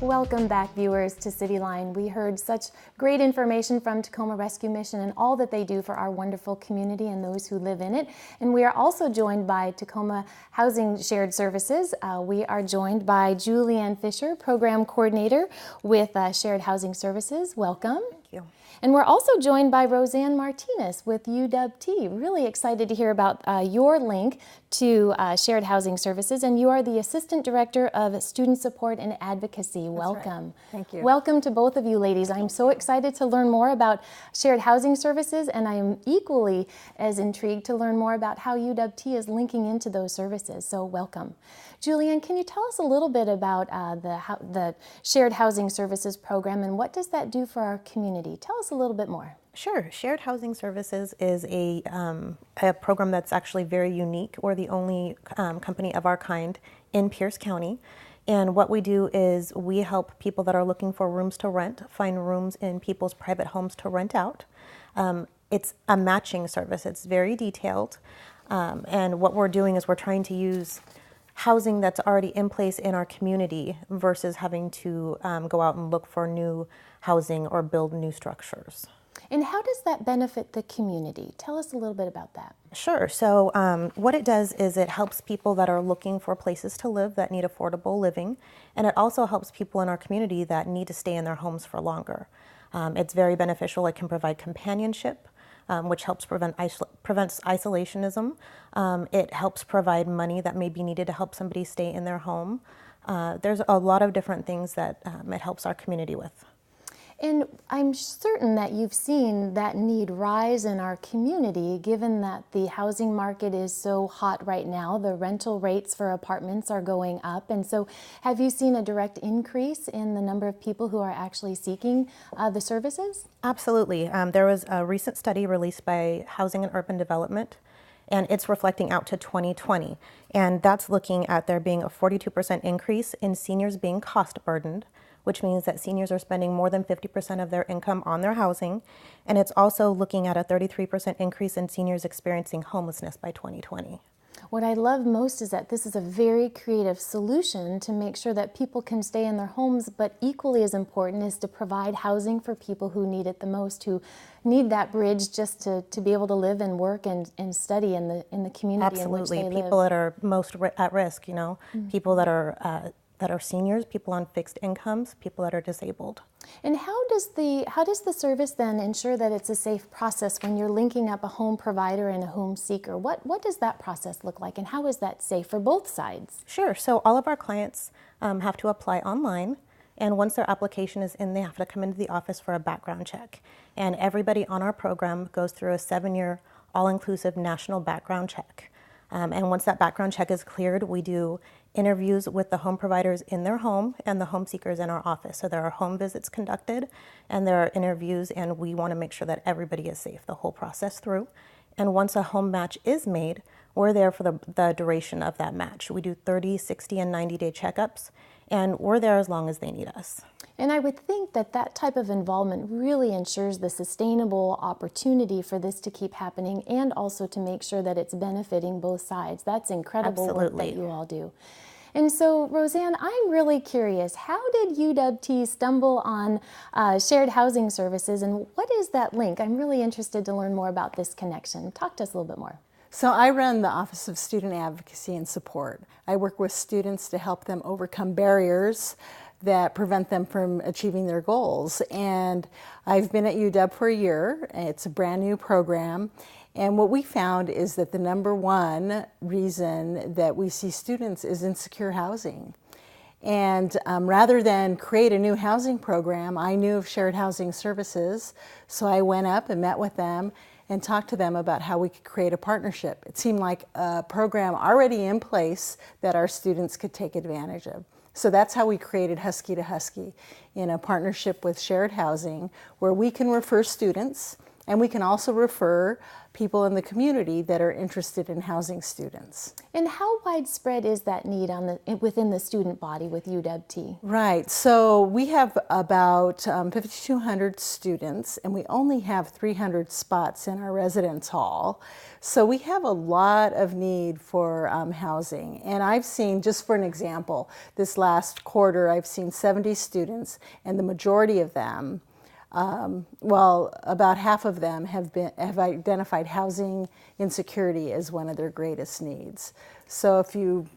Welcome back, viewers, to CityLine. We heard such great information from Tacoma Rescue Mission and all that they do for our wonderful community and those who live in it. And we are also joined by Tacoma Housing Shared Services. We are joined by Juleeann Fisher, Program Coordinator with Shared Housing Services. Welcome. Thank you. And we're also joined by Roseann Martinez with UW-T. Really excited to hear about your link to Shared Housing Services, and you are the Assistant Director of Student Support and Advocacy. Welcome. Right. Thank you. Welcome to both of you ladies. I'm so excited to learn more about Shared Housing Services, and I am equally as intrigued to learn more about how UW-T is linking into those services. So welcome. Juleeann, can you tell us a little bit about the Shared Housing Services program, and what does that do for our community? Tell us a little bit more. Sure. Shared Housing Services is a program that's actually very unique. We're the only company of our kind in Pierce County. And what we do is we help people that are looking for rooms to rent find rooms in people's private homes to rent out. It's a matching service. It's very detailed. And what we're doing is we're trying to use housing that's already in place in our community versus having to go out and look for new housing or build new structures. And how does that benefit the community? Tell us a little bit about that. Sure. So what it does is it helps people that are looking for places to live that need affordable living, and it also helps people in our community that need to stay in their homes for longer. It's very beneficial. It can provide companionship, which helps prevents isolationism. It helps provide money that may be needed to help somebody stay in their home. There's a lot of different things that it helps our community with. And I'm certain that you've seen that need rise in our community, given that the housing market is so hot right now. The rental rates for apartments are going up. And so have you seen a direct increase in the number of people who are actually seeking the services? Absolutely. There was a recent study released by Housing and Urban Development, and it's reflecting out to 2020. And that's looking at there being a 42% increase in seniors being cost burdened, which means that seniors are spending more than 50% of their income on their housing. And it's also looking at a 33% increase in seniors experiencing homelessness by 2020. What I love most is that this is a very creative solution to make sure that people can stay in their homes, but equally as important is to provide housing for people who need it the most, who need that bridge just to be able to live and work and study in the community in which they live. Absolutely. People that are most at risk, people that are seniors, people on fixed incomes, people that are disabled. And how does the service then ensure that it's a safe process when you're linking up a home provider and a home seeker? What does that process look like, and how is that safe for both sides? Sure. So all of our clients have to apply online, and once their application is in, they have to come into the office for a background check. And everybody on our program goes through a 7-year all-inclusive national background check. And once that background check is cleared, we do interviews with the home providers in their home and the home seekers in our office. So there are home visits conducted, and there are interviews, and we want to make sure that everybody is safe the whole process through. And once a home match is made, we're there for the duration of that match. We do 30, 60, and 90-day checkups, and we're there as long as they need us. And I would think that that type of involvement really ensures the sustainable opportunity for this to keep happening, and also to make sure that it's benefiting both sides. That's incredible work that you all do. And so, Roseann, I'm really curious, how did UW-T stumble on Shared Housing Services, and what is that link? I'm really interested to learn more about this connection. Talk to us a little bit more. So I run the Office of Student Advocacy and Support. I work with students to help them overcome barriers that prevent them from achieving their goals. And I've been at UW for a year. It's a brand new program. And what we found is that the number one reason that we see students is insecure housing. And rather than create a new housing program, I knew of Shared Housing Services. So I went up and met with them and talked to them about how we could create a partnership. It seemed like a program already in place that our students could take advantage of. So that's how we created Husky to Husky, in a partnership with Shared Housing, where we can refer students And we can also refer people in the community that are interested in housing students. And how widespread is that need within the student body with UW-T? Right, so we have about 5,200 students, and we only have 300 spots in our residence hall. So we have a lot of need for housing. And I've seen, just for an example, this last quarter I've seen 70 students, and the majority of them, about half of them have identified housing insecurity as one of their greatest needs. So if you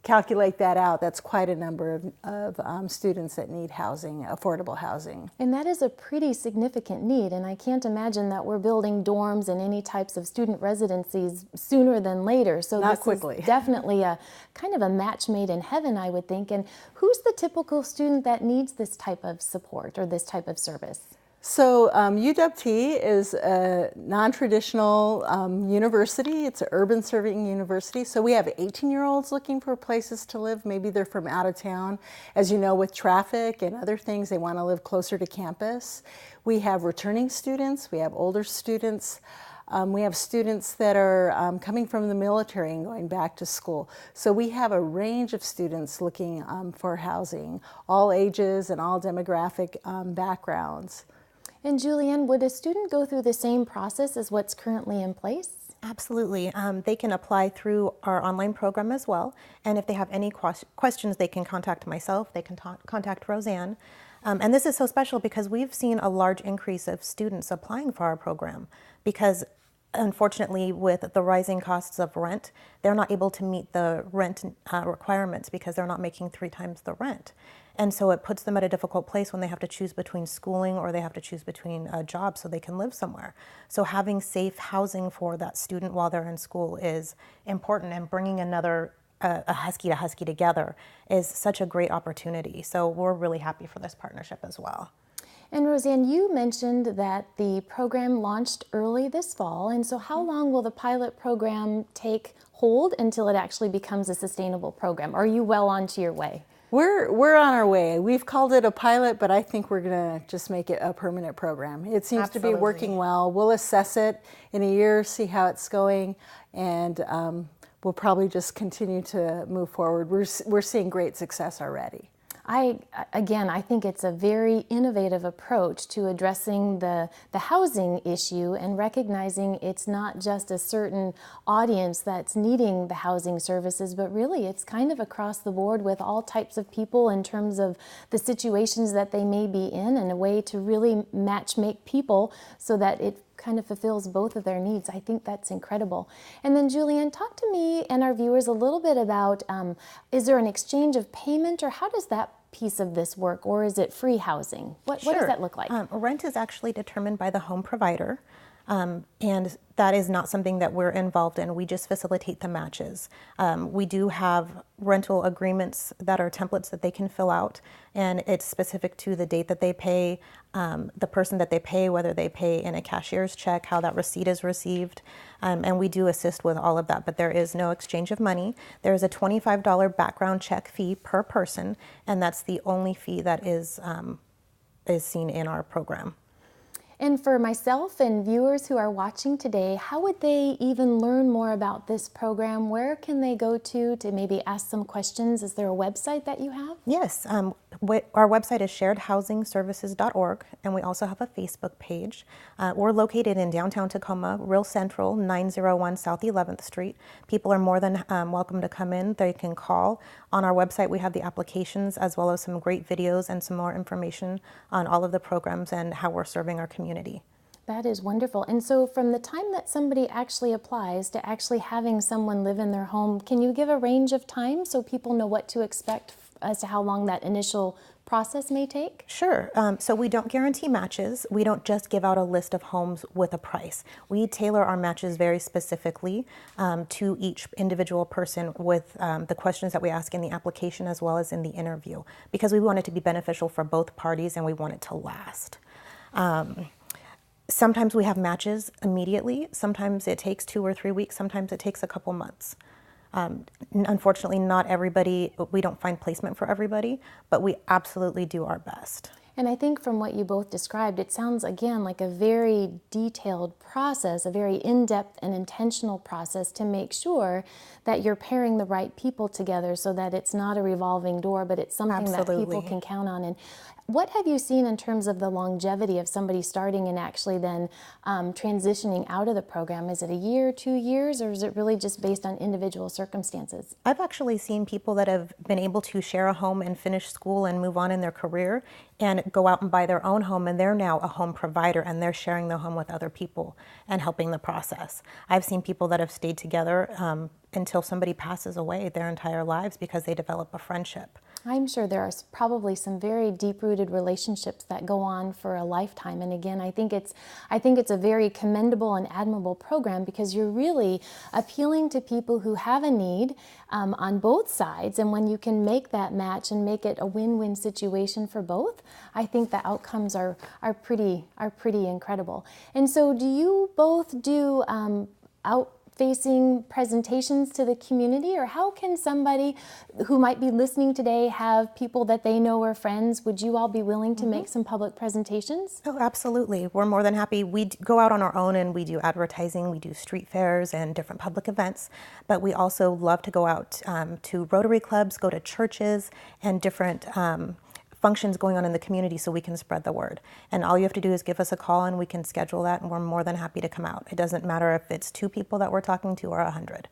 calculate that out, that's quite a number of students that need housing, affordable housing. And that is a pretty significant need, and I can't imagine that we're building dorms and any types of student residencies sooner than later. So Not this quickly. is definitely a kind of a match made in heaven, I would think. And who's the typical student that needs this type of support or this type of service? So UW-T is a non-traditional university. It's an urban serving university. So we have 18-year-olds looking for places to live. Maybe they're from out of town. As you know, with traffic and other things, they want to live closer to campus. We have returning students. We have older students. We have students that are coming from the military and going back to school. So we have a range of students looking for housing, all ages and all demographic backgrounds. And Juleeann, would a student go through the same process as what's currently in place? Absolutely. They can apply through our online program as well. And if they have any questions, they can contact myself. They can contact Roseann. And this is so special because we've seen a large increase of students applying for our program because unfortunately, with the rising costs of rent, they're not able to meet the rent requirements because they're not making 3 times the rent. And so it puts them at a difficult place when they have to choose between schooling or they have to choose between a job so they can live somewhere. So having safe housing for that student while they're in school is important, and bringing another a Husky to Husky together is such a great opportunity. So we're really happy for this partnership as well. And Roseann, you mentioned that the program launched early this fall, and so how long will the pilot program take hold until it actually becomes a sustainable program? Are you well onto your way? We're on our way. We've called it a pilot, but I think we're going to just make it a permanent program. It seems to be working well. We'll assess it in a year, see how it's going, and we'll probably just continue to move forward. We're seeing great success already. I think it's a very innovative approach to addressing the housing issue and recognizing it's not just a certain audience that's needing the housing services, but really it's kind of across the board with all types of people in terms of the situations that they may be in, and a way to really make people so that it kind of fulfills both of their needs. I think that's incredible. And then Juleeann, talk to me and our viewers a little bit about, is there an exchange of payment, or how does that piece of this work, or is it free housing? What does that look like? Rent is actually determined by the home provider. And that is not something that we're involved in. We just facilitate the matches. We do have rental agreements that are templates that they can fill out, and it's specific to the date that they pay, the person that they pay, whether they pay in a cashier's check, how that receipt is received, and we do assist with all of that, but there is no exchange of money. There is a $25 background check fee per person, and that's the only fee that is seen in our program. And for myself and viewers who are watching today, how would they even learn more about this program? Where can they go to maybe ask some questions? Is there a website that you have? Yes, our website is sharedhousingservices.org, and we also have a Facebook page. We're located in downtown Tacoma, real central, 901 South 11th Street. People are more than welcome to come in. They can call. On our website, we have the applications as well as some great videos and some more information on all of the programs and how we're serving our community. That is wonderful. And so from the time that somebody actually applies to actually having someone live in their home, can you give a range of time so people know what to expect as to how long that initial process may take? Sure. So we don't guarantee matches. We don't just give out a list of homes with a price. We tailor our matches very specifically to each individual person with the questions that we ask in the application as well as in the interview, because we want it to be beneficial for both parties and we want it to last. Sometimes we have matches immediately. Sometimes it takes 2 or 3 weeks. Sometimes it takes a couple months. Unfortunately, not everybody, we don't find placement for everybody, but we absolutely do our best. And I think from what you both described, it sounds again like a very detailed process, a very in-depth and intentional process to make sure that you're pairing the right people together so that it's not a revolving door, but it's something that people can count on. And what have you seen in terms of the longevity of somebody starting and actually then transitioning out of the program? Is it a year, 2 years, or is it really just based on individual circumstances? I've actually seen people that have been able to share a home and finish school and move on in their career and go out and buy their own home, and they're now a home provider and they're sharing their home with other people and helping the process. I've seen people that have stayed together until somebody passes away their entire lives because they develop a friendship. I'm sure there are probably some very deep-rooted relationships that go on for a lifetime. And again, I think it's a very commendable and admirable program because you're really appealing to people who have a need on both sides. And when you can make that match and make it a win-win situation for both, I think the outcomes are pretty incredible. And so, do you both do out-facing presentations to the community, or how can somebody who might be listening today have people that they know or friends? Would you all be willing to make some public presentations? Oh, absolutely. We're more than happy. We go out on our own and we do advertising, we do street fairs and different public events, but we also love to go out to Rotary clubs, go to churches and different functions going on in the community so we can spread the word. And all you have to do is give us a call and we can schedule that, and we're more than happy to come out. It doesn't matter if it's 2 people that we're talking to or 100.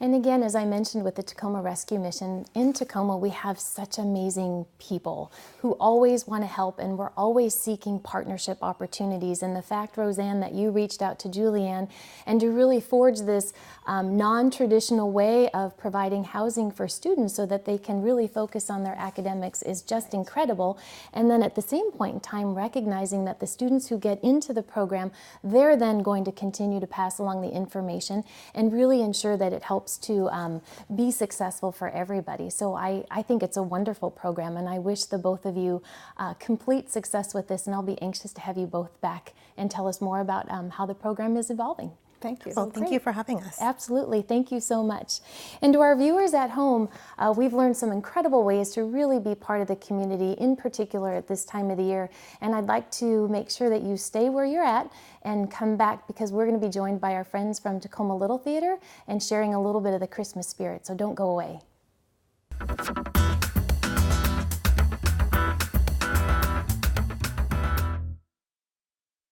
And again, as I mentioned with the Tacoma Rescue Mission, in Tacoma we have such amazing people who always want to help, and we're always seeking partnership opportunities. And the fact, Roseann, that you reached out to Juleeann and to really forge this non-traditional way of providing housing for students so that they can really focus on their academics is just incredible. And then at the same point in time, recognizing that the students who get into the program, they're then going to continue to pass along the information and really ensure that it helps to be successful for everybody. So I think it's a wonderful program, and I wish the both of you complete success with this, and I'll be anxious to have you both back and tell us more about how the program is evolving. Thank you. Well, thank you for having us. Absolutely. Thank you so much. And to our viewers at home, we've learned some incredible ways to really be part of the community, in particular at this time of the year. And I'd like to make sure that you stay where you're at and come back, because we're going to be joined by our friends from Tacoma Little Theater and sharing a little bit of the Christmas spirit. So don't go away.